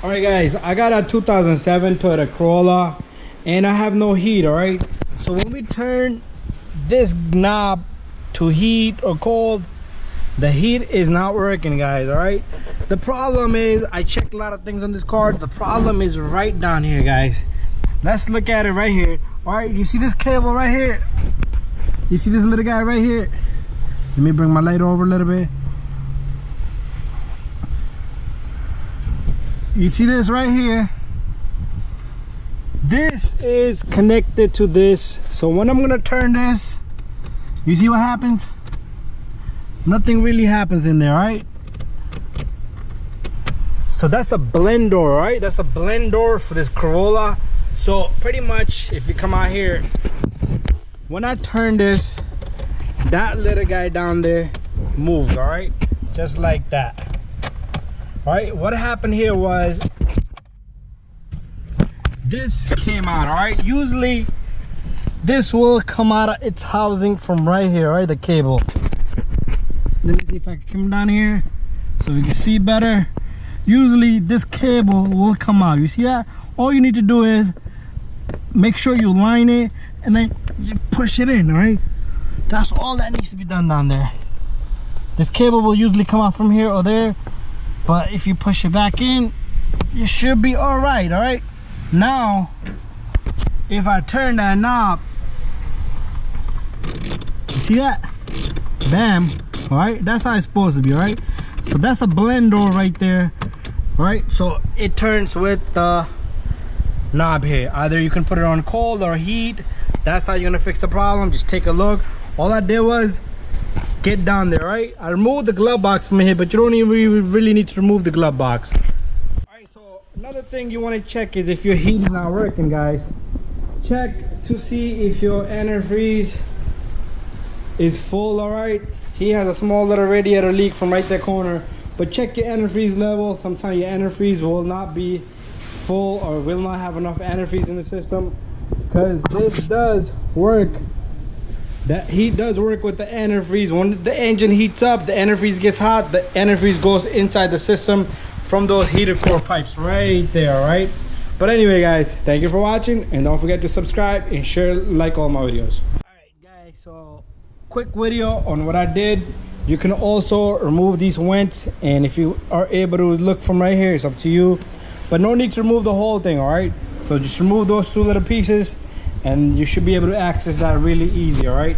All right, guys, I got a 2007 Toyota Corolla and I have no heat. All right, so when we turn this knob to heat or cold, the heat is not working, guys. All right, the problem is, I checked a lot of things on this car. The problem is right down here, guys. Let's look at it right here. All right, you see this cable right here? You see this little guy right here? Let me bring my light over a little bit. You see this right here? This is connected to this. So when I'm gonna turn this, you see what happens? Nothing really happens in there, right? So that's the blend door, right? That's a blend door for this Corolla. So pretty much, if you come out here, when I turn this, that little guy down there moves, all right? Just like that. All right, what happened here was this came out, all right? Usually this will come out of its housing from right here, right? The cable. Let me see if I can come down here so we can see better. Usually this cable will come out. You see that? All you need to do is make sure you line it and then you push it in, all right? That's all that needs to be done down there. This cable will usually come out from here or there, but if you push it back in, you should be all right, all right? Now, if I turn that knob, you see that? Bam, all right? That's how it's supposed to be, all right? So that's a blend door right there, all right? So it turns with the knob here. Either you can put it on cold or heat. That's how you're gonna fix the problem. Just take a look. All I did was get down there, right? I removed the glove box from here, but you don't even really need to remove the glove box. All right, so another thing you want to check is if your heat is not working, guys. Check to see if your antifreeze is full, all right? He has a small little radiator leak from right there corner, but check your antifreeze level. Sometimes your antifreeze will not be full or will not have enough antifreeze in the system, because this does work. That heat does work with the antifreeze. When the engine heats up, the antifreeze gets hot, the antifreeze goes inside the system from those heater core pipes right there, right? But anyway, guys, thank you for watching, and don't forget to subscribe and share, like all my videos. All right, guys, so quick video on what I did. You can also remove these vents, and if you are able to look from right here, it's up to you, but no need to remove the whole thing, all right? So just remove those two little pieces and you should be able to access that really easy, all right?